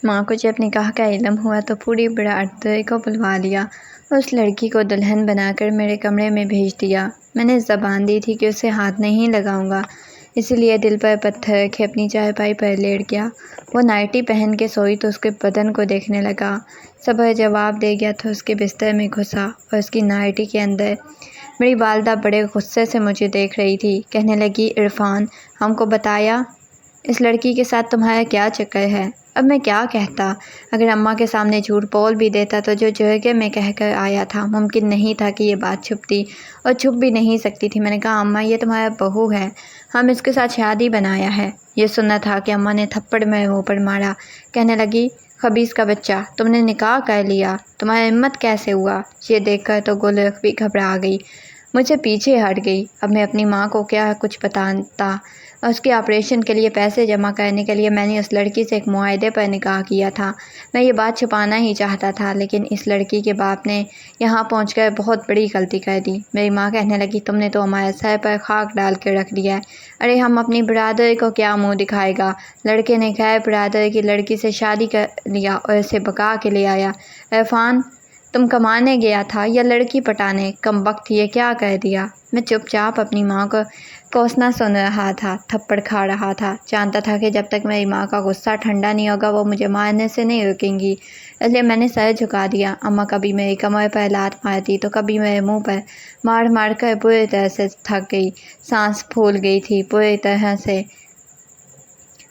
ماں کو جب نکاح کا علم ہوا تو پوری برادری کو بلوا لیا اور اس لڑکی کو دلہن بنا کر میرے کمرے میں بھیج دیا۔ میں نے زبان دی تھی کہ اسے ہاتھ نہیں لگاؤں گا، اسی لیے دل پر پتھر رکھے اپنی چارپائی پر لیٹ گیا۔ وہ نائٹی پہن کے سوئی تو اس کے بدن کو دیکھنے لگا۔ صبح جواب دے گیا تو اس کے بستر میں گھسا اور اس کی نائٹی کے اندر۔ میری والدہ بڑے غصے سے مجھے دیکھ رہی تھی۔ کہنے لگی، عرفان، ہم کو بتایا اس لڑکی کے ساتھ تمہارا کیا چکر ہے؟ اب میں کیا کہتا؟ اگر اماں کے سامنے جھوٹ بول بھی دیتا تو جو جرگے میں کہہ کر آیا تھا، ممکن نہیں تھا کہ یہ بات چھپتی، اور چھپ بھی نہیں سکتی تھی۔ میں نے کہا، اماں یہ تمہارا بہو ہے، ہم اس کے ساتھ شادی بنایا ہے۔ یہ سننا تھا کہ اماں نے تھپڑ میرے منہ پر مارا۔ کہنے لگی، خبیث کا بچہ، تم نے نکاح کر لیا، تمہارا ہمت کیسے ہوا؟ یہ دیکھ کر تو گلرخ بھی گھبرا گئی، مجھ سے پیچھے ہٹ گئی۔ اب میں اپنی ماں کو کیا کچھ بتاتا؟ اس کے آپریشن کے لیے پیسے جمع کرنے کے لیے میں نے اس لڑکی سے ایک معاہدے پر نکاح کیا تھا۔ میں یہ بات چھپانا ہی چاہتا تھا، لیکن اس لڑکی کے باپ نے یہاں پہنچ کر بہت بڑی غلطی کر دی۔ میری ماں کہنے لگی، تم نے تو ہمارے سر پر خاک ڈال کے رکھ دیا ہے۔ ارے ہم اپنی برادری کو کیا منہ دکھائے گا؟ لڑکے نے غیر برادری کی لڑکی سے شادی کر لیا اور اسے بکا کے لے آیا۔ عرفان، تم کمانے گیا تھا یا لڑکی پٹانے؟ کمبخت، یہ کیا کہہ دیا؟ میں چپ چاپ اپنی ماں کو کوسنا سن رہا تھا، تھپڑ کھا رہا تھا۔ جانتا تھا کہ جب تک میری ماں کا غصہ ٹھنڈا نہیں ہوگا وہ مجھے مارنے سے نہیں رکیں گی، اس لیے میں نے سر جھکا دیا۔ اماں کبھی میری کمر پر لات مارتی تو کبھی میرے منہ پر مار مار کر بری طرح سے تھک گئی، سانس پھول گئی تھی بری طرح سے۔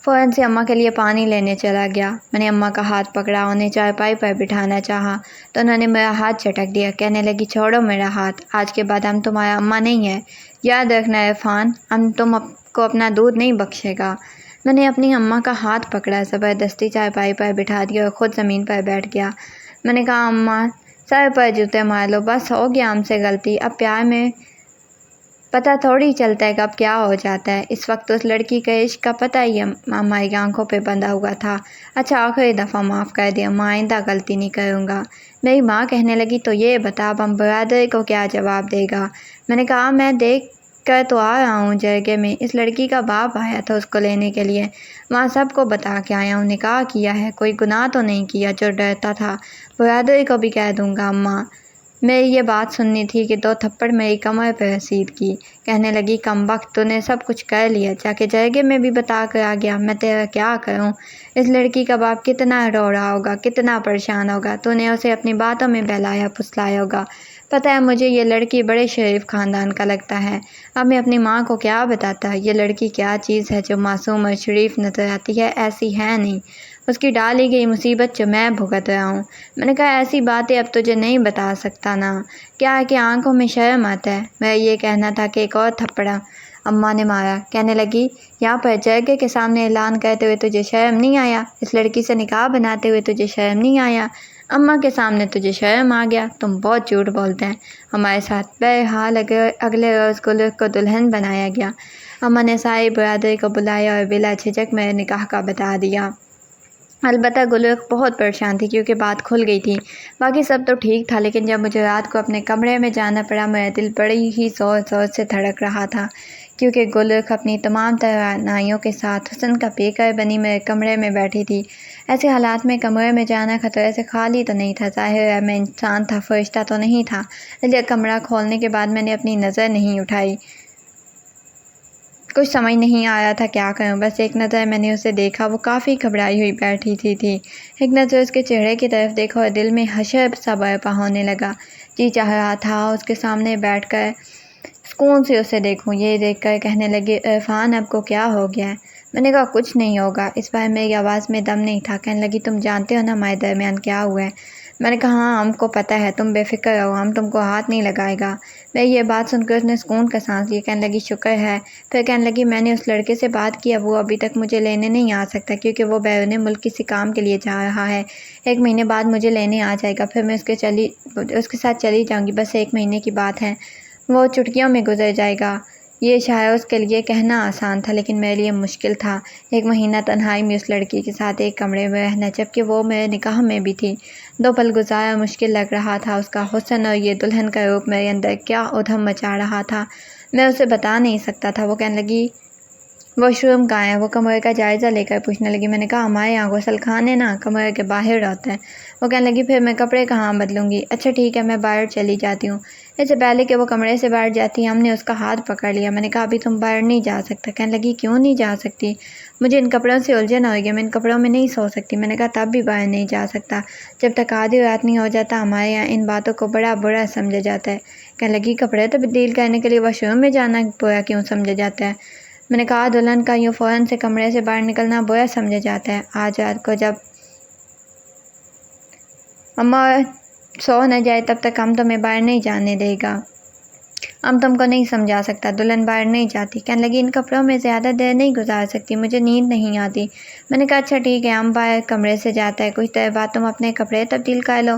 فوراً سے اماں کے لیے پانی لینے چلا گیا۔ میں نے اماں کا ہاتھ پکڑا، انہیں چارپائی پر بٹھانا چاہا تو انہوں نے میرا ہاتھ جھٹک دیا۔ کہنے لگی، چھوڑو میرا ہاتھ، آج کے بعد ہم تمہارا اماں نہیں ہیں، یاد رکھنا عرفان، تم کو اپنا دودھ نہیں بخشے گا۔ میں نے اپنی اماں کا ہاتھ پکڑا، زبردستی چارپائی پر بٹھا دیا اور خود زمین پر بیٹھ گیا۔ میں نے کہا، اماں سر پر جوتے مار لو، بس ہو گیا ہم سے غلطی، اب پیار میں پتہ تھوڑی چلتا ہے کب کیا ہو جاتا ہے۔ اس وقت اس لڑکی کے عشق کا پتہ ہی ہماری آنکھوں پہ بندھا ہوا تھا۔ اچھا آخری دفعہ معاف کر دیا، ماں آئندہ غلطی نہیں کروں گا۔ میری ماں کہنے لگی، تو یہ بتا اب ہم برادری کو کیا جواب دے گا؟ میں نے کہا، میں دیکھ کر تو آ رہا ہوں جرگے میں، اس لڑکی کا باپ آیا تھا اس کو لینے کے لیے، وہاں سب کو بتا کے آیا ہوں، نکاح کیا ہے، کوئی گناہ تو نہیں کیا جو ڈرتا تھا، برادری کو بھی کہہ دوں گا۔ اماں میری یہ بات سننی تھی کہ 2 تھپڑ میری کمر پہ رسید کی۔ کہنے لگی، کمبخت، تو نے سب کچھ کر لیا، جا کے جرگے میں بھی بتا کر آ گیا، میں تیرا کیا کروں؟ اس لڑکی کا باپ کتنا رو رہا ہوگا، کتنا پریشان ہوگا، تو نے اسے اپنی باتوں میں بہلایا پھسلایا ہوگا۔ پتہ ہے مجھے یہ لڑکی بڑے شریف خاندان کا لگتا ہے۔ اب میں اپنی ماں کو کیا بتاتا؟ یہ لڑکی کیا چیز ہے جو معصوم اور شریف نظر آتی ہے؟ ایسی ہے نہیں، اس کی ڈالی گئی مصیبت جو میں بھگت رہا ہوں۔ میں نے کہا، ایسی باتیں اب تجھے نہیں بتا سکتا نا، کیا ہے کہ آنکھوں میں شرم آتا ہے۔ میرا یہ کہنا تھا کہ ایک اور تھپڑا اماں نے مارا۔ کہنے لگی، یہاں پر جرگے کے سامنے اعلان کرتے ہوئے تجھے شرم نہیں آیا؟ اس لڑکی سے نکاح بناتے ہوئے تجھے شرم نہیں آیا؟ اماں کے سامنے تجھے شرم آ گیا؟ تم بہت جھوٹ بولتے ہیں ہمارے ساتھ۔ بہرحال اگلے روز گلرخ کو دلہن بنایا گیا۔ اماں نے ساری برادری کو بلایا اور بلا جھجک میرے نکاح کا بتا دیا۔ البتہ گلرخ بہت پریشان تھی کیونکہ بات کھل گئی تھی، باقی سب تو ٹھیک تھا، لیکن جب مجھے رات کو اپنے کمرے میں جانا پڑا میرا دل بڑی ہی زور زور سے دھڑک رہا تھا، کیونکہ گلرخ اپنی تمام توانائیوں کے ساتھ حسن کا پیکر بنی میرے کمرے میں بیٹھی تھی۔ ایسے حالات میں کمرے میں جانا خطرے سے خالی تو نہیں تھا، ظاہر ہے میں انسان تھا، فرشتہ تو نہیں تھا، اس لیے کمرہ کھولنے کے بعد میں نے اپنی نظر نہیں اٹھائی۔ کچھ سمجھ نہیں آیا تھا کیا کروں، بس ایک نظر میں نے اسے دیکھا، وہ کافی گھبرائی ہوئی بیٹھی تھی۔ ایک نظر اس کے چہرے کی طرف دیکھا اور دل میں حشر سا برپا ہونے لگا۔ جی چاہ رہا تھا اس کے سامنے بیٹھ کر سکون سے اسے دیکھوں۔ یہ دیکھ کر کہنے لگی، عرفان اب کو کیا ہو گیا ہے؟ میں نے کہا، کچھ نہیں ہوگا۔ اس بار میری آواز میں دم نہیں تھا۔ کہنے لگی، تم جانتے ہو نا ہمارے درمیان کیا ہوا ہے؟ میں نے کہا، ہاں ہم کو پتہ ہے، تم بے فکر رہو، ہم تم کو ہاتھ نہیں لگائے گا۔ میں یہ بات سن کر اس نے سکون کا سانس لیا۔ کہنے لگی، شکر ہے۔ پھر کہنے لگی، میں نے اس لڑکے سے بات کی، اب وہ ابھی تک مجھے لینے نہیں آ سکتا کیونکہ وہ بیرون ملک کسی کام کے لیے جا رہا ہے۔ 1 مہینے بعد مجھے لینے آ جائے گا، پھر میں اس کے ساتھ چلی جاؤں گی، بس 1 مہینے کی بات ہے، وہ چٹکیوں میں گزر جائے گا۔ یہ شاید اس کے لیے کہنا آسان تھا لیکن میرے لیے مشکل تھا، 1 مہینہ تنہائی میں اس لڑکی کے ساتھ ایک کمرے میں رہنا، جبکہ وہ میرے نکاح میں بھی تھی۔ 2 پل گزارا مشکل لگ رہا تھا، اس کا حسن اور یہ دلہن کا روپ میرے اندر کیا ادھم مچا رہا تھا، میں اسے بتا نہیں سکتا تھا۔ وہ کہنے لگی، واش روم کہاں ہے؟ وہ کمرے کا جائزہ لے کر پوچھنے لگی۔ میں نے کہا ہمارے یہاں غسل خانے نا کمرے کے باہر ہوتا ہے۔ وہ کہنے لگی پھر میں کپڑے کہاں بدلوں گی؟ اچھا ٹھیک ہے میں باہر چلی جاتی ہوں۔ اس سے پہلے کہ وہ کمرے سے باہر جاتی ہم نے اس کا ہاتھ پکڑ لیا۔ میں نے کہا ابھی تم باہر نہیں جا سکتا۔ کہنے لگی کیوں نہیں جا سکتی؟ مجھے ان کپڑوں سے الجھن ہو گیا، میں ان کپڑوں میں نہیں سو سکتی۔ میں نے کہا تب بھی باہر نہیں جا سکتا، جب تک آدھی رات نہیں ہو جاتا ہمارے یہاں ان باتوں کو بڑا برا سمجھا جاتا ہے۔ کہنے لگی کپڑے تبدیل کرنے کے لیے واش روم میں جانا برا کیوں سمجھا جاتا ہے؟ میں نے کہا دلہن کا یوں فوراً سے کمرے سے باہر نکلنا برا سمجھا جاتا ہے۔ آج رات کو جب اماں سو نہ جائے تب تک ہم تمہیں باہر نہیں جانے دے گا۔ ہم تم کو نہیں سمجھا سکتا۔ دلہن باہر نہیں جاتی۔ کہنے لگی ان کپڑوں میں زیادہ دیر نہیں گزار سکتی، مجھے نیند نہیں آتی۔ میں نے کہا اچھا ٹھیک ہے ہم باہر کمرے سے جاتا ہے، کچھ دیر بعد تم اپنے کپڑے تبدیل کر لو۔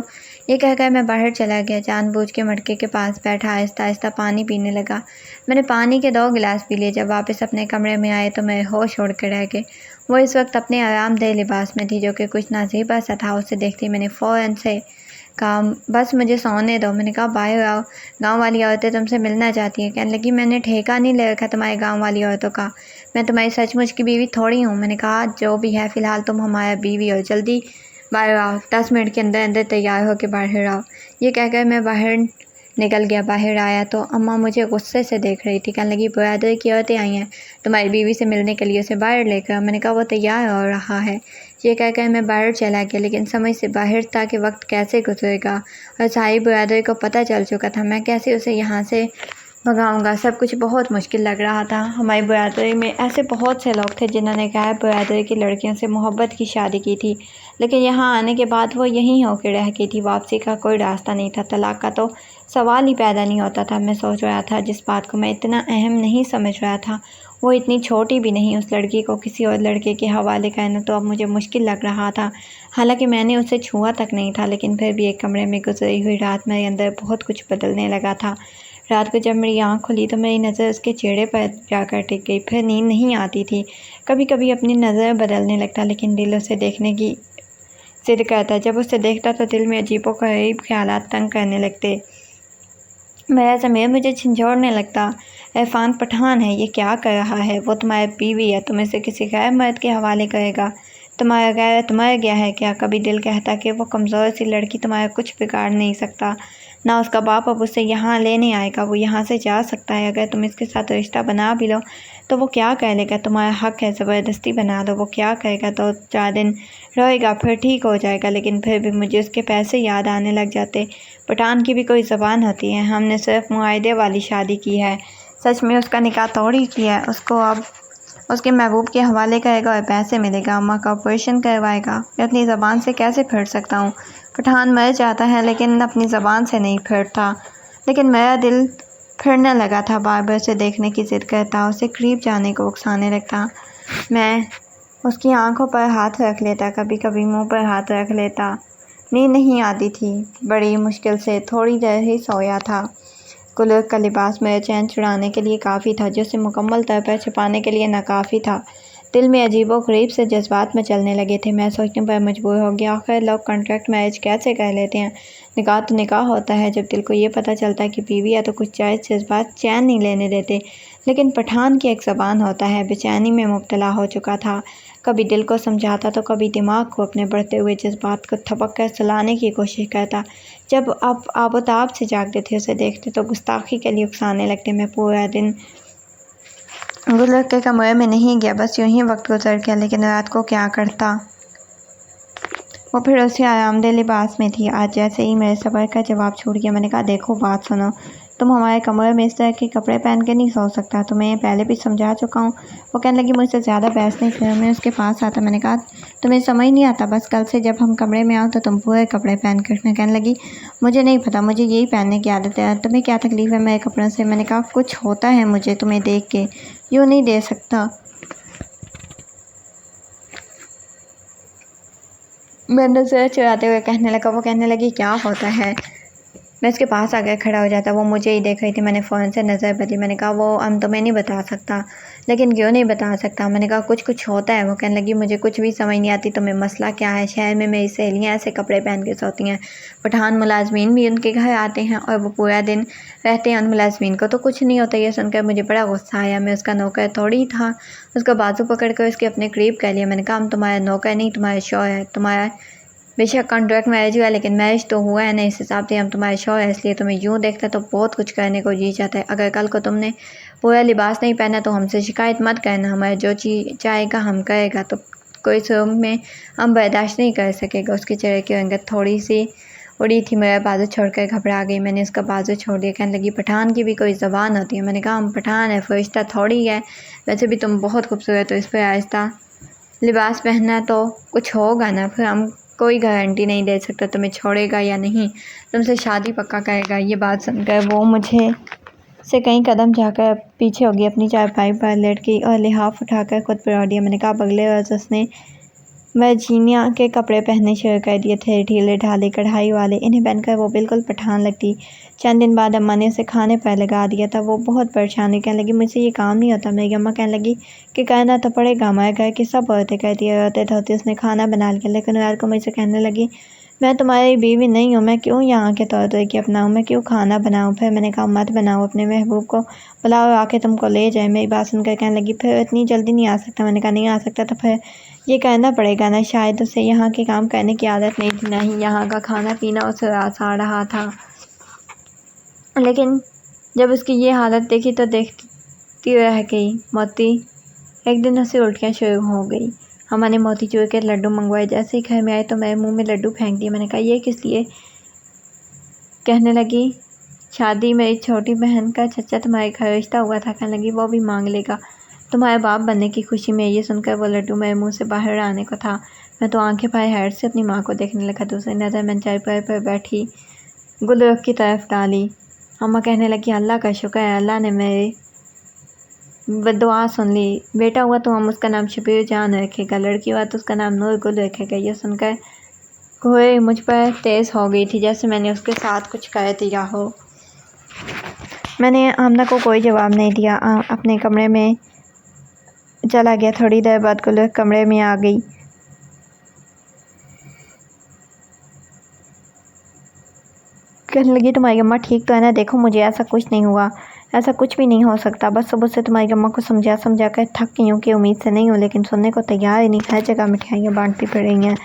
یہ کہہ کر میں باہر چلا گیا، جان بوجھ کے مٹکے کے پاس بیٹھا آہستہ آہستہ پانی پینے لگا۔ میں نے پانی کے 2 گلاس پی لیے۔ جب واپس اپنے کمرے میں آئے تو میرے ہوش اڑ کے رہ گئے۔ وہ اس وقت اپنے آرام دہ لباس میں تھی جو کہ کچھ نازیبا سا تھا۔ اسے دیکھتے میں نے فوراً سے کہا بس مجھے سونے دو۔ میں نے کہا باہر آؤ، گاؤں والی عورتیں تم سے ملنا چاہتی ہیں۔ کہنے لگی میں نے ٹھیکہ نہیں لے رکھا تمہارے گاؤں والی عورتوں کا، میں تمہاری سچ مچ کی بیوی تھوڑی ہوں۔ میں نے کہا جو بھی ہے فی الحال تم ہمارا بیوی ہو، جلدی باہر آؤ، 10 منٹ کے اندر اندر تیار ہو کے باہر آؤ۔ یہ کہہ کر میں باہر نکل گیا۔ باہر آیا تو اماں مجھے غصے سے دیکھ رہی تھی۔ کہنے لگی برادری کی عورتیں آئی ہیں تمہاری بیوی سے ملنے کے لیے، اسے باہر لے کر۔ میں نے کہا وہ تیار ہو رہا ہے۔ یہ کہہ کر میں باہر چلا گیا، لیکن سمجھ سے باہر تھا کہ وقت کیسے گزرے گا، اور ساری برادری کو پتہ چل چکا تھا۔ میں کیسے اسے یہاں سے بھگاؤں گا؟ سب کچھ بہت مشکل لگ رہا تھا۔ ہماری برادری میں ایسے بہت سے لوگ تھے جنہوں نے غیر برادری کی لڑکیوں سے محبت کی شادی کی تھی، لیکن یہاں آنے کے بعد وہ یہیں ہو کے رہ گئی تھی۔ واپسی کا کوئی راستہ نہیں تھا، طلاق کا تو سوال ہی پیدا نہیں ہوتا تھا۔ میں سوچ رہا تھا جس بات کو میں اتنا اہم نہیں سمجھ رہا تھا وہ اتنی چھوٹی بھی نہیں۔ اس لڑکی کو کسی اور لڑکے کے حوالے کرنا تو اب مجھے مشکل لگ رہا تھا، حالانکہ میں نے اسے چھوا تک نہیں تھا، لیکن پھر بھی ایک کمرے میں گزری ہوئی رات میرے اندر بہت کچھ بدلنے لگا تھا۔ رات کو جب میری آنکھ کھلی تو میری نظر اس کے چہرے پر جا کر ٹک گئی۔ پھر نیند نہیں آتی تھی۔ کبھی کبھی اپنی نظر بدلنے لگتا، لیکن دل اسے دیکھنے کی ضد کرتا۔ جب اسے دیکھتا تو دل میں عجیب و غریب خیالات تنگ کرنے لگتے۔ میرا ضمیر مجھے جھنجھوڑنے لگتا۔ عرفان پٹھان ہے، یہ کیا کر رہا ہے؟ وہ تمہاری بیوی ہے، تم اسے کسی غیر مرد کے حوالے کرے گا؟ تمہارا غیرت مر گیا ہے کیا؟ کبھی دل کہتا کہ وہ کمزور سی لڑکی تمہارا کچھ بگاڑ نہیں سکتا، نہ اس کا باپ اب اسے یہاں لینے آئے گا، وہ یہاں سے جا سکتا ہے۔ اگر تم اس کے ساتھ رشتہ بنا بھی لو تو وہ کیا کہہ لے گا؟ تمہارا حق ہے زبردستی بنا دو، وہ کیا کہے گا؟ 2-4 دن روئے گا پھر ٹھیک ہو جائے گا، لیکن پھر بھی مجھے اس کے پیسے یاد آنے لگ جاتے۔ پٹھان کی بھی کوئی زبان ہوتی ہے، ہم نے صرف معاہدے والی شادی کی ہے، سچ میں اس کا نکاح توڑی کیا ہے۔ اس کو اب اس کے محبوب کے حوالے کرے گا اور پیسے ملے گا، اماں کا آپریشن کروائے گا۔ میں اپنی زبان سے کیسے پھر سکتا ہوں؟ پٹھان مر جاتا ہے لیکن اپنی زبان سے نہیں پھرتا۔ لیکن میرا دل پھرنے لگا تھا، بار بار اسے دیکھنے کی ضد کرتا، اسے قریب جانے کو اکسانے لگتا۔ میں اس کی آنکھوں پر ہاتھ رکھ لیتا، کبھی کبھی منہ پر ہاتھ رکھ لیتا۔ نیند نہیں آتی تھی، بڑی مشکل سے تھوڑی دیر ہی سویا تھا۔ کلر کا لباس میرے چین چھڑانے کے لیے کافی تھا، جو اسے مکمل طور پر چھپانے کے لیے ناکافی تھا۔ دل میں عجیب و غریب سے جذبات میں چلنے لگے تھے۔ میں سوچنے پر مجبور ہو گیا، آخر لوگ کانٹریکٹ میرج کیسے کر لیتے ہیں؟ نکاح تو نکاح ہوتا ہے۔ جب دل کو یہ پتہ چلتا ہے کہ بیوی ہے تو کچھ جائز جذبات چین نہیں لینے دیتے، لیکن پٹھان کی ایک زبان ہوتا ہے۔ بے چینی میں مبتلا ہو چکا تھا، کبھی دل کو سمجھاتا تو کبھی دماغ کو اپنے بڑھتے ہوئے جذبات کو تھپک کر سلانے کی کوشش کرتا۔ جب آب و تاب سے جاگتے تھے، اسے دیکھتے تو گستاخی کے لیے اکسانے لگتے۔ میں پورا دن گلر کے کمرے میں نہیں گیا، بس یوں ہی وقت گزر گیا، لیکن رات کو کیا کرتا؟ وہ پھر اسی آرام دہ لباس میں تھی۔ آج جیسے ہی میرے صبر کا جواب چھوٹ گیا، میں نے کہا دیکھو بات سنو، تم ہمارے کمرے میں اس طرح کے کپڑے پہن کے نہیں سو سکتا، تمہیں یہ پہلے بھی سمجھا چکا ہوں۔ وہ کہنے لگی مجھ سے زیادہ بحث نہیں کرو، میں اس کے پاس آتا۔ میں نے کہا تمہیں سمجھ نہیں آتا، بس کل سے جب ہم کمرے میں آؤ تو تم پورے کپڑے پہن کر رکھنا۔ کہنے لگی مجھے نہیں پتہ، مجھے یہی پہننے کی عادت ہے، تمہیں کیا تکلیف ہے میرے کپڑوں سے؟ میں نے کہا کچھ ہوتا ہے مجھے تمہیں دیکھ کے، یوں نہیں دے سکتا۔ میں نظر چراتے ہوئے کہنے لگا۔ وہ کہنے لگی کیا ہوتا ہے؟ میں اس کے پاس آ کے کھڑا ہو جاتا، وہ مجھے ہی دیکھ رہی تھی۔ میں نے فون سے نظر بدلی، میں نے کہا وہ تمہیں نہیں بتا سکتا۔ لیکن کیوں نہیں بتا سکتا؟ میں نے کہا کچھ ہوتا ہے۔ وہ کہنے لگی مجھے کچھ بھی سمجھ نہیں آتی، تمہیں مسئلہ کیا ہے؟ شہر میں میری سہیلیاں ایسے کپڑے پہن کے سوتی ہیں، پٹھان ملازمین بھی ان کے گھر آتے ہیں اور وہ پورا دن رہتے ہیں، ان ملازمین کو تو کچھ نہیں ہوتا۔ یہ سن کر مجھے بڑا غصہ آیا، میں اس کا نوکر تھوڑی تھا۔ اس کا بازو پکڑ کر اس کے اپنے قریب کر لیا۔ میں نے کہا ہم تمہارا نوکر نہیں، تمہارے شوہر ہے۔ تمہارا بے شک کانٹریکٹ میرج ہوا لیکن میرج تو ہوا ہے نا، اس حساب سے ہم تمہارے شوہر ہے، اس لیے تمہیں یوں دیکھتا تو بہت کچھ کرنے کو جی چاہتا ہے۔ اگر کل کو تم نے پورا لباس نہیں پہنا تو ہم سے شکایت مت کرنا، ہمارا جو چاہے گا ہم کرے گا، تو کوئی صورت میں ہم برداشت نہیں کر سکے گا۔ اس کے چہرے کی رنگت تھوڑی سی اڑی تھی، میرا بازو چھوڑ کر گھبرا گئی۔ میں نے اس کا بازو چھوڑ دیا۔ کہنے لگی پٹھان کی بھی کوئی زبان ہوتی ہے؟ میں نے کہا ہم پٹھان ہے، فرشتہ تھوڑی ہے، ویسے بھی تم بہت خوبصورت ہو، اس پہ آہستہ لباس پہننا تو کچھ ہوگا نا، پھر ہم کوئی گارنٹی نہیں دے سکتا تمہیں چھوڑے گا یا نہیں، تم سے شادی پکا کرے گا۔ یہ بات سن کر وہ مجھے سے کئی قدم جا کر پیچھے ہوگی، اپنی چارپائی پر لیٹ گئی اور لحاف اٹھا کر خود پر اوڑھ دیا۔ میں نے کہا اگلے روز اس نے ورجینیا کے کپڑے پہننے شروع کر دیے تھے، ڈھیلے ڈھالے کڑھائی والے، انہیں پہن کر وہ بالکل پٹھان لگتی۔ چند دن بعد اماں نے اسے کھانے پر لگا دیا تھا، وہ بہت پریشان ہوئی، کہنے لگی مجھ سے یہ کام نہیں ہوتا۔ میری اماں کہنے لگی کہ کرنا تو پڑے گا، ہمارے گھر کی سب عورتیں کرتی ہیں۔ روتے دھوتے اس نے کھانا بنا لیا، لیکن رات کو مجھ سے کہنے لگی میں تمہاری بیوی نہیں ہوں، میں کیوں یہاں کے طور طریقے اپناؤں، میں کیوں کھانا بناؤں؟ پھر میں نے کہا مت بناؤ، اپنے محبوب کو بلاؤ آ کے تم کو لے جائے۔ میری بات سن کر کہنے لگی پھر اتنی جلدی نہیں آ سکتا۔ میں نے کہا نہیں آ سکتا تو پھر یہ کرنا پڑے گا نا، شاید اسے یہاں کے کام کرنے کی عادت نہیں تھی، نہ ہی یہاں کا کھانا پینا اسے راس آ رہا تھا۔ لیکن جب اس کی یہ حالت دیکھی تو دیکھتی رہ گئی۔ موتی ایک دن اسے الٹیاں شروع ہو گئی۔ اماں نے موتی چور کے لڈو منگوائے، جیسے ہی گھر میں آئے تو میرے منہ میں لڈو پھینک دیے۔ میں نے کہا یہ کس لیے؟ کہنے لگی شادی میری چھوٹی بہن کا چچا تمہارے گھر رشتہ ہوا تھا، کہنے لگی وہ بھی مانگ لے گا تمہارے باپ بننے کی خوشی میں۔ یہ سن کر وہ لڈو میرے منہ سے باہر آنے کو تھا، میں تو آنکھیں پھاڑے حیرت سے اپنی ماں کو دیکھنے لگا۔ دوسری نظر میں نے چارپائی پر بیٹھی گل رخ کی طرف ڈالی۔ اماں کہنے لگی اللہ کا شکر ہے، اللہ نے میری دعا سن لی، بیٹا ہوا تو ہم اس کا نام شبیر جان رکھے گا، لڑکی ہوا تو اس کا نام نور گل رکھے گا۔ یہ سن کر گھوڑے مجھ پر تیز ہو گئی تھی، جیسے میں نے اس کے ساتھ کچھ کر دیا ہو۔ میں نے آمنہ کو کوئی جواب نہیں دیا، اپنے کمرے میں چلا گیا۔ تھوڑی دیر بعد گل رخ کمرے میں آ گئی۔ کہنے لگی تمہاری اماں ٹھیک تو ہے نا؟ دیکھو مجھے ایسا کچھ نہیں ہوا، ایسا کچھ بھی نہیں ہو سکتا، بس صبح سے تمہاری اماں کو سمجھا کر تھک گئی ہوں کہ امید سے نہیں ہوں، لیکن سننے کو تیار ہی نہیں، ہر جگہ مٹھائیاں بانٹتی پھر رہی ہیں۔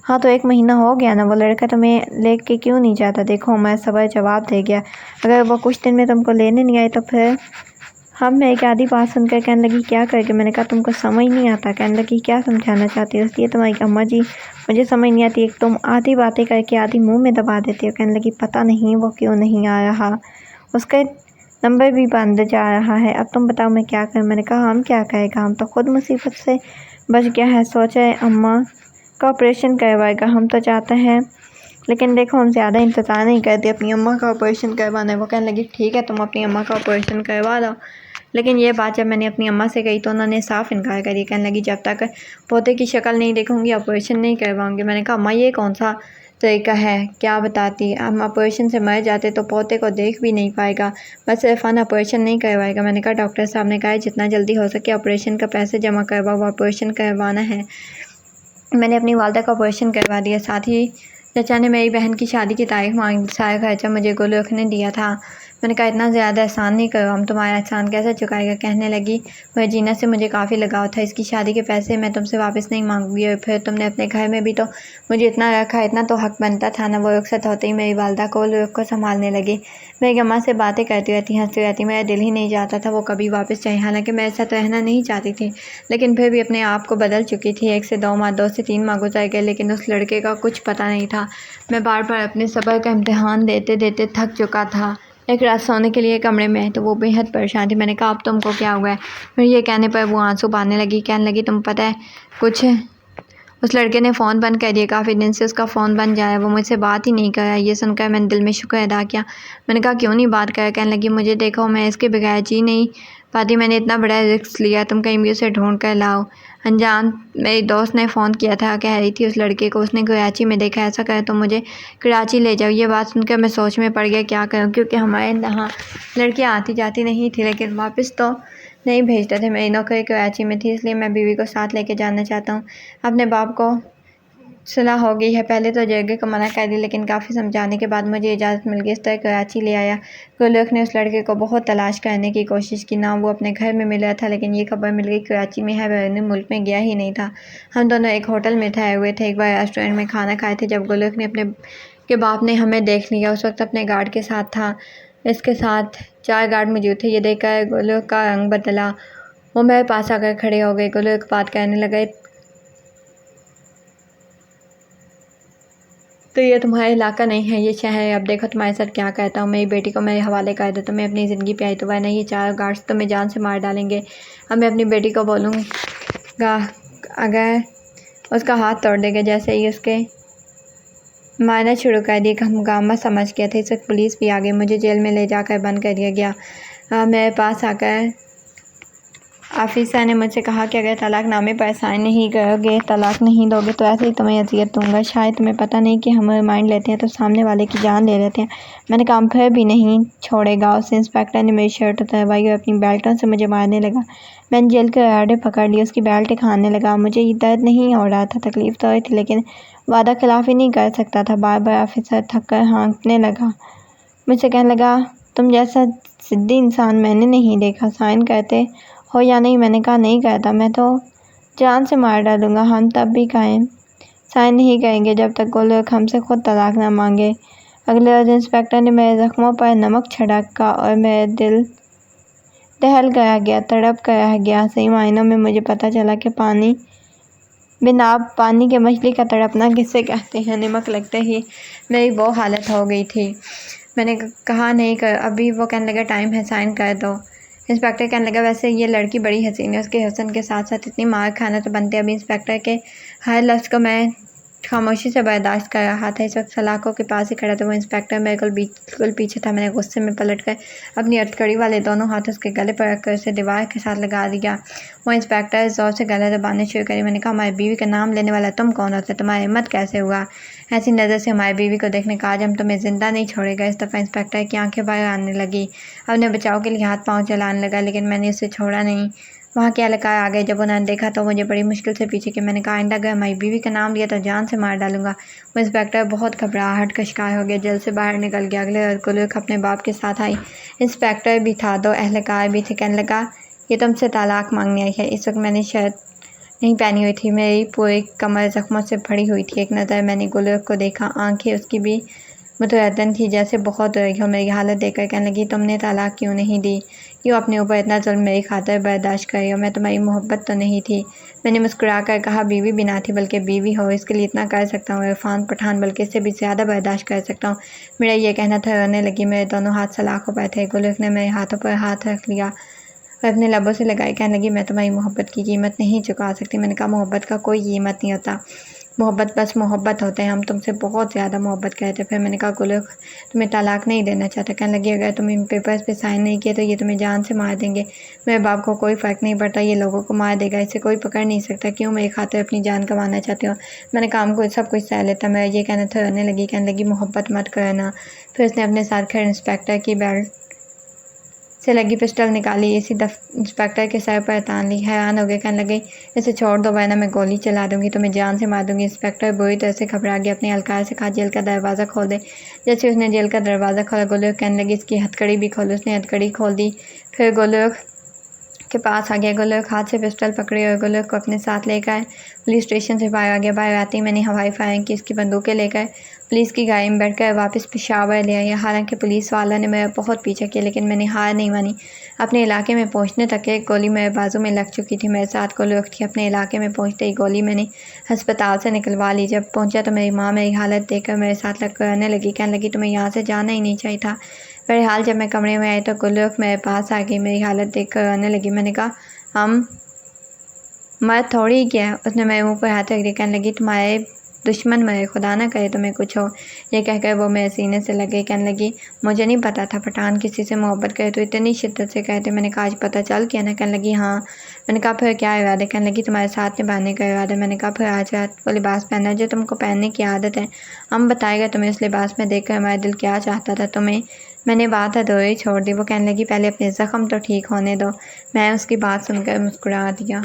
ہاں تو 1 مہینہ ہو گیا نا، وہ لڑکا تمہیں لے کے کیوں نہیں جاتا؟ دیکھو میں صبر جواب دے گیا، اگر وہ کچھ دن میں تم کو لینے نہیں آئے تو پھر ہم ایک آدھی بات سن کر کہنے لگی کیا کر کے؟ میں نے کہا تم کو سمجھ نہیں آتا؟ کہنے لگی کیا سمجھانا چاہتی ہو؟ اس لیے تمہاری اماں جی مجھے سمجھ نہیں آتی، ایک تم آدھی باتیں کر کے آدھی منہ میں دبا دیتی ہو۔ کہنے لگی پتہ نہیں وہ کیوں نہیں آ رہا، اس کا نمبر بھی بند جا رہا ہے، اب تم بتاؤ میں کیا کروں؟ میں نے کہا ہم کیا کرے گا، ہم تو خود مصیبت سے بچ گیا ہے، سوچا ہے اماں کا آپریشن کروائے گا، ہم تو چاہتے ہیں، لیکن دیکھو ہم زیادہ انتظار نہیں کرتے، اپنی اماں کا آپریشن کروانا ہے۔ وہ کہنے لگی ٹھیک ہے تم اپنی اماں کا آپریشن کروا لو، لیکن یہ بات جب میں نے اپنی اماں سے کہی تو انہوں نے صاف انکار کر دیا۔ کہنے لگی جب تک پوتے کی شکل نہیں دیکھوں گی آپریشن نہیں کرواؤں گی۔ میں نے کہا اماں یہ کون سا طریقہ ہے، کیا بتاتی، ہم آپریشن سے مر جاتے تو پوتے کو دیکھ بھی نہیں پائے گا، بس صرف فن آپریشن نہیں کروائے گا۔ میں نے کہا ڈاکٹر صاحب نے کہا ہے جتنا جلدی ہو سکے آپریشن کا پیسے جمع کرواؤ، وہ آپریشن کروانا ہے۔ میں نے اپنی والدہ کا آپریشن کروا دیا، ساتھ ہی چچا نے میری بہن کی شادی کی تاریخ مانگی، سارا خرچہ مجھے گل رخ نے دیا تھا۔ میں نے کہا اتنا زیادہ احسان نہیں کرو، ہم تمہارا احسان کیسے چکائے گا؟ کہنے لگی ورجینیا سے مجھے کافی لگاؤ تھا، اس کی شادی کے پیسے میں تم سے واپس نہیں مانگوں گی، اور پھر تم نے اپنے گھر میں بھی تو مجھے اتنا رکھا، اتنا تو حق بنتا تھا نا۔ وہ رخصت ہوتے ہی میری والدہ گل رخ کو سنبھالنے لگی، میری اماں سے باتیں کرتی رہتی، ہنستی رہتی، میرا دل ہی نہیں چاہتا تھا وہ کبھی واپس جائے، حالانکہ میں ایسا تو رہنا نہیں چاہتی تھی، لیکن پھر بھی اپنے آپ کو بدل چکی تھی۔ 1 سے 2 ماہ، 2 سے 3 ماہ گزر گئے، لیکن اس لڑکے کا کچھ پتہ نہیں تھا۔ میں بار بار اپنے صبر کا امتحان دیتے دیتے تھک چکا تھا۔ ایک رات سونے کے لیے کمرے میں آئی تو وہ بے حد پریشان تھی۔ میں نے کہا اب تم کو کیا ہوا ہے؟ پھر یہ کہنے پر وہ آنسو بہانے لگی، کہنے لگی تم پتہ ہے کچھ، اس لڑکے نے فون بند کر دیا، کافی دن سے اس کا فون بند جا ہے، وہ مجھ سے بات ہی نہیں کر رہا۔ یہ سن کر میں نے دل میں شکر ادا کیا۔ میں نے کہا کیوں نہیں بات کر؟ کہنے لگی مجھے دیکھو میں اس کے بغیر جی نہیں فاطمہ میں نے اتنا بڑا رسک لیا، تم کہیں بھی اسے ڈھونڈ کر لاؤ۔ انجان میری دوست نے فون کیا تھا، کہہ رہی تھی اس لڑکے کو اس نے کراچی میں دیکھا، ایسا کرے تو مجھے کراچی لے جاؤ۔ یہ بات سن کر میں سوچ میں پڑ گیا کیا کروں، کیونکہ ہمارے یہاں لڑکیاں آتی جاتی نہیں تھی، لیکن واپس تو نہیں بھیجتے تھے۔ میری نوکری کراچی میں تھی، اس لیے میں بیوی کو ساتھ لے کے جانا چاہتا ہوں۔ اپنے باپ کو صلاح ہو گئی ہے، پہلے تو جرگے کو منع کر دی، لیکن کافی سمجھانے کے بعد مجھے اجازت مل گئی۔ اس طرح کراچی لے آیا۔ گلرخ نے اس لڑکے کو بہت تلاش کرنے کی کوشش کی، نہ وہ اپنے گھر میں مل رہا تھا، لیکن یہ خبر مل گئی کراچی میں ہے، بیرون ملک میں گیا ہی نہیں تھا۔ ہم دونوں ایک ہوٹل میں ٹھہرے ہوئے تھے، ایک بار ریسٹورینٹ میں کھانا کھائے تھے جب گلرخ نے اپنے کے باپ نے ہمیں دیکھ لیا۔ اس وقت اپنے گارڈ کے ساتھ تھا، اس کے ساتھ 4 گارڈ موجود تھے۔ یہ دیکھ کر گلرخ کا رنگ بدلا، وہ میرے پاس آ کر کھڑے ہو گئے۔ گلرخ بات کرنے لگے، تو یہ تمہارا علاقہ نہیں ہے، یہ شہر ہے، اب دیکھو تمہارے ساتھ کیا کرتا ہوں۔ میری بیٹی کو میرے حوالے کر دو، تمہیں اپنی زندگی پہ آئی تو ورنہ یہ 4 گارڈز تمہیں جان سے مار ڈالیں گے۔ اب میں اپنی بیٹی کو بولوں گا اگر اس کا ہاتھ توڑ دے گا۔ جیسے ہی اس کے مارنا شروع کر دیا، ہنگامہ سمجھ گیا تھا۔ اس وقت پولیس بھی آ گئی، مجھے جیل میں لے جا کر بند کر دیا گیا۔ میرے پاس آ کر آفیسر نے مجھ سے کہا کہ اگر طلاق نامے پر سائن نہیں کرو گے، طلاق نہیں دو گے تو ایسے ہی تمہیں اذیت دوں گا۔ شاید تمہیں پتہ نہیں کہ ہم ریمانڈ لیتے ہیں تو سامنے والے کی جان لے لیتے ہیں۔ میں نے کہا پھر بھی نہیں چھوڑے گا۔ اس انسپکٹر نے میری شرٹ اتروائی اور اپنی بیلٹوں سے مجھے مارنے لگا۔ میں نے جیل کے راڈیں پکڑ لی، اس کی بیلٹ کھانے لگا۔ مجھے یہ درد نہیں ہو رہا تھا، تکلیف تو ہوئی تھی، لیکن وعدہ خلافی نہیں کر سکتا تھا۔ بار بار آفیسر تھک کر ہانکنے لگا، مجھ سے کہنے لگا تم جیسا ضدی انسان میں نے نہیں دیکھا، سائن کرتے ہو یا نہیں؟ میں نے کہا نہیں کرتا، میں تو جان سے مار ڈالوں گا۔ ہم تب بھی سائن نہیں کریں گے جب تک گلرخ ہم سے خود طلاق نہ مانگے۔ اگلے روز انسپکٹر نے میرے زخموں پر نمک چھڑکا اور میرا دل دہل کر گیا، تڑپ کر رہ گیا۔ صحیح معنوں میں مجھے پتہ چلا کہ پانی بنا آب پانی کے مچھلی کا تڑپنا کسے کہتے ہیں۔ نمک لگتے ہی میری وہ حالت ہو گئی تھی۔ میں نے کہا نہیں کر ابھی۔ وہ کہنے لگا ٹائم ہے، سائن کر دو۔ انسپکٹر کہنے لگا ویسے یہ لڑکی بڑی حسین ہے، اس کے حسن کے ساتھ ساتھ اتنی مار کھانا تو بنتے۔ ابھی انسپکٹر کے ہر لفظ کو میں خاموشی سے برداشت کر رہا تھا۔ اس وقت سلاخوں کے پاس ہی کھڑا تھا وہ انسپکٹر، میرے بالکل پیچھے تھا۔ میں نے غصے میں پلٹ کر اپنی ہتھکڑی والے دونوں ہاتھ اس کے گلے پر رکھ کر اسے دیوار کے ساتھ لگا دیا۔ وہ انسپکٹر زور سے گلا دبانے شروع کری۔ میں نے کہا ہماری بیوی کا نام لینے والا تم کون ہوتے؟ تمہاری ہمت کیسے ہوا ایسی نظر سے ہماری بیوی کو دیکھنے کا؟ آج ہم تمہیں زندہ نہیں چھوڑے گا۔ اس دفعہ انسپکٹر کی آنکھیں باہر آنے لگی، اپنے بچاؤ کے لیے ہاتھ پاؤں چلانے لگا، لیکن میں نے اسے چھوڑا نہیں۔ وہاں کے اہلکار آ گئے، جب انہوں نے دیکھا تو مجھے بڑی مشکل سے پیچھے کیا۔ میں نے کہا آئندہ اگر ہماری بیوی کا نام لیا تو جان سے مار ڈالوں گا۔ وہ انسپکٹر بہت گھبراہٹ کا شکار ہو گیا، جیل سے باہر نکل گیا۔ اگلے روز گلرخ اپنے باپ کے ساتھ آئی، انسپکٹر بھی تھا، 2 اہلکار بھی تھے۔ کہنے لگا یہ تم سے طلاق مانگنے آئی ہے۔ اس وقت میں نے شرٹ نہیں پہنی ہوئی تھی، میری پوری کمر زخموں سے بھری ہوئی تھی۔ ایک نظر میں نے گلرخ کو دیکھا، آنکھیں اس کی بھی متردن تھی، جیسے بہت رہی ہو۔ میری حالت دیکھ کر کہنے لگی تم نے طلاق کیوں نہیں دی؟ کیوں اپنے اوپر اتنا ظلم میری خاطر برداشت کر رہی ہو؟ میں تمہاری محبت تو نہیں تھی؟ میں نے مسکرا کر کہا بیوی بھی نہ تھی بلکہ بیوی ہو، اس کے لیے اتنا کر سکتا ہوں، عرفان پٹھان بلکہ اس سے بھی زیادہ برداشت کر سکتا ہوں۔ میرا یہ کہنا تھا، رونے لگی۔ میرے دونوں ہاتھ سلاخوں پر تھے۔ گلرخ نے میرے ہاتھوں پر ہاتھ رکھ لیا اور اپنے لبوں سے لگائی، کہنے لگی میں تمہاری محبت کی قیمت نہیں چکا سکتی۔ میں نے کہا محبت کا کوئی قیمت نہیں ہوتا، محبت بس محبت ہوتے ہیں، ہم تم سے بہت زیادہ محبت کرتے۔ پھر میں نے کہا گلرخ تمہیں طلاق نہیں دینا چاہتا۔ کہنے لگی اگر تم ان پیپرز پہ سائن نہیں کیے تو یہ تمہیں جان سے مار دیں گے۔ میرے باپ کو کوئی فرق نہیں پڑتا، یہ لوگوں کو مار دے گا، اسے کوئی پکڑ نہیں سکتا۔ کیوں میری خاطر اپنی جان گنوانا چاہتے ہو؟ میں نے کہا ہم کو سب کچھ سہ لیتا۔ میرا یہ کہنا تھا، رونے لگی، کہنے لگی محبت مت کرنا۔ پھر اس نے اپنے ساتھ کھڑے انسپکٹر کی بیلٹ سے لگی پسٹل نکالی، اسی انسپکٹر کے سر پر تان لی۔ حیران ہو گئے، کہنے لگے اسے چھوڑ دو ورنہ میں گولی چلا دوں گی، تمہیں جان سے مار دوں گی۔ انسپکٹر بری طرح سے گھبرا گیا، اپنے اہلکار سے کہا جیل کا دروازہ کھول دے۔ جیسے اس نے جیل کا دروازہ کھولا، گلرخ کہنے لگی اس کی ہتھکڑی بھی کھولو۔ اس نے ہتھکڑی کھول دی، پھر گلرخ کے پاس آ گیا۔ گلرخ ہاتھ سے پسٹل پکڑی اور گلرخ کو اپنے ساتھ لے کر پولیس اسٹیشن سے باہر آ گیا۔ باہر آتے ہی میں نے ہوائی فائرنگ کی، اس کی بندوقیں لے کر پولیس کی گاڑی میں بیٹھ کر واپس پشاور لے آیا۔ حالانکہ پولیس والوں نے میرا بہت پیچھا کیا، لیکن میں نے ہار نہیں مانی۔ اپنے علاقے میں پہنچنے تک ایک گولی میرے بازو میں لگ چکی تھی، میرے ساتھ گلرخ تھی۔ اپنے علاقے میں پہنچتے ہی گولی میں نے ہسپتال سے نکلوا لی۔ جب پہنچا تو میری ماں میری حالت دیکھ کر میرے ساتھ لگ کر رونے لگی، کہنے لگی تمہیں یہاں سے جانا ہی نہیں چاہیے تھا۔ بہرحال جب میں کمرے میں آئی تو گلرخ میرے پاس آ گئی، میری حالت دیکھ کر رونے لگی۔ میں نے کہا ہم مرد تھوڑی ہی کیا ہے۔ اس نے میرے منہ پر ہاتھ رکھ دیا، کہنے لگی تمہارے دشمن مرے، خدا نہ کرے تمہیں کچھ ہو۔ یہ کہہ کر وہ میرے سینے سے لگے، کہنے لگی مجھے نہیں پتا تھا پٹھان کسی سے محبت کرے تو اتنی شدت سے کہتے۔ میں نے کہا آج پتہ چل گیا نا؟ کہنے لگی ہاں۔ میں نے کہا پھر کیا ارادہ؟ کہنے لگی تمہارے ساتھ نبھانے کا ارادہ۔ میں نے کہا پھر آج رات وہ لباس پہننا جو تم کو پہننے کی عادت ہے، ہم بتائے گا تمہیں اس لباس میں دیکھ کر ہمارا دل کیا چاہتا تھا تمہیں۔ میں نے بات ادھوری چھوڑ دی۔ وہ کہنے لگی پہلے اپنے زخم تو ٹھیک ہونے دو۔ میں اس کی بات سن کر مسکرا دیا۔